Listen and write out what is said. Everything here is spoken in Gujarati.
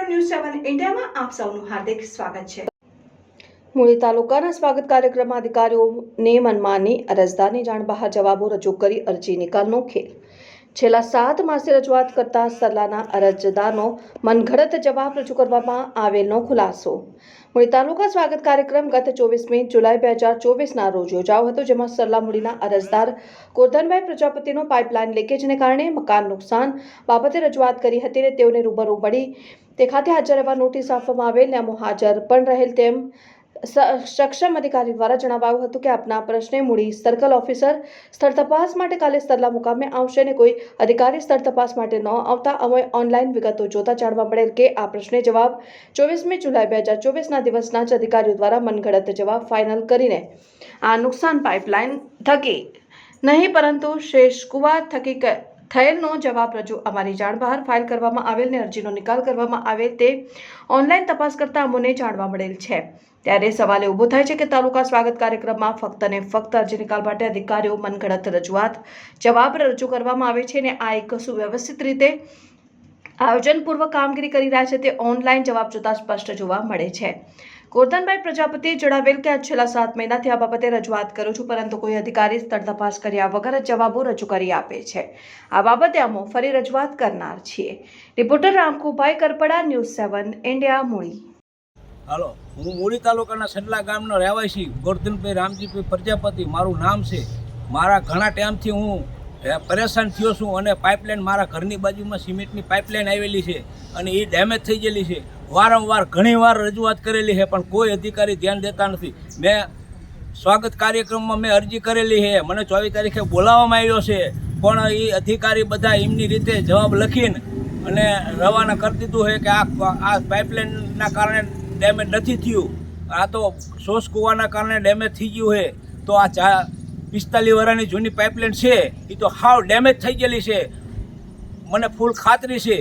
ન્યૂઝ 7 ઇન્ડિયામાં આપ સૌનું હાર્દિક સ્વાગત છે। મૂળી તાલુકાના સ્વાગત કાર્યક્રમમાં અધિકારીઓને મનમાની અરજદારની જાણ બહાર જવાબો રજૂ કરી અરજી નિકાલનો ખેલ। છેલ્લા 7 માસથી રજૂઆત કરતા સરલાના અરજદારનો મનઘડત જવાબ રજૂ કરવામાં આવેલનો ખુલાસો। મૂળી તાલુકા સ્વાગત કાર્યક્રમ ગત 24મી જુલાઈ 2024ના રોજ યોજાયો હતો, જેમાં સરલા મૂળીના અરજદાર ગોરધનભાઈ પ્રજાપતિનો પાઇપલાઇન લીકેજને કારણે મકાન નુકસાન બાબતે રજૂઆત કરી હતી અને તેઓને રૂબરૂ મળી તે ખાતે હાજર રહેવા નોટિસ આપવામાં આવેલ અને અમો હાજર પણ રહેલ તેમ સક્ષમ અધિકારી દ્વારા જણાવાયું હતું કે આપના પ્રશ્ને મૂળી સર્કલ ઓફિસર સ્થળ તપાસ માટે કાલે સરલા મુકામે આવશે અને કોઈ અધિકારી સ્થળ તપાસ માટે ન આવતા અમે ઓનલાઈન વિગતો જોતા જાણવા મળેલ કે આ પ્રશ્ને જવાબ 24મી જુલાઈ 2024ના દિવસના જ અધિકારીઓ દ્વારા મનગઢત જવાબ ફાઇનલ કરીને આ નુકસાન પાઇપલાઇન થકી નહીં પરંતુ શેષ કુવા થકી થયેલનો જવાબ રજૂ અમારી જાણ બહાર ફાઇલ કરવામાં આવેલ ને અરજીનો નિકાલ કરવામાં આવેલ તે ઓનલાઈન તપાસ કરતા અમોને જાણવા મળેલ છે। ત્યારે સવાલ ઊભો થાય છે કે તાલુકા સ્વાગત કાર્યક્રમમાં ફક્ત અને ફક્ત અરજી નિકાલ માટે અધિકારીઓ મનગઢત રજૂઆત જવાબ રજૂ કરવામાં આવે છે અને આ એક સુવ્યવસ્થિત રીતે આયોજનપૂર્વક કામગીરી કરી રહ્યા છે તે ઓનલાઈન જવાબ જોતા સ્પષ્ટ જોવા મળે છે। ગોરધનભાઈ પ્રજાપતિએ જણાવેલ કે છેલ્લા 7 મહિનાથી આ બાબતે રજૂઆત કરું છું, પરંતુ કોઈ અધિકારી સ્થળ તપાસ કર્યા વગર જવાબો રજૂ કરી આપે છે। આ બાબતે અમે ફરી રજૂઆત કરનાર છીએ। Reporter Ramkubhai Karpada, news 7 India, Muli. હાલો, હું મૂળી તાલુકાના સડલા ગામનો રહેવાસી ગોરધનભાઈ રામજીભાઈ પ્રજાપતિ મારું નામ છે। મારા ઘણા ટાઈમથી હું પરેશાન થયો છું અને પાઇપલાઇન મારા ઘરની બાજુમાં સિમેન્ટની પાઇપલાઇન આવેલી છે અને એ ડેમેજ થઈ ગયેલી છે। વારંવાર ઘણીવાર રજૂઆત કરેલી છે, પણ કોઈ અધિકારી ધ્યાન દેતા નથી। મેં સ્વાગત કાર્યક્રમમાં મેં અરજી કરેલી છે, મને 24 તારીખે બોલાવવામાં આવ્યો છે, પણ એ અધિકારી બધા એમની રીતે જવાબ લખીને અને રવાના કરી દીધું છે કે આ પાઇપલાઇનના કારણે ડેમેજ નથી થયું, આ તો શોષ કૂવાના કારણે ડેમેજ થઈ ગયું છે। તો આ 45 વર્ષની જૂની પાઇપલાઇન છે એ તો હાવ ડેમેજ થઈ ગયેલી છે, મને ફૂલ ખાતરી છે।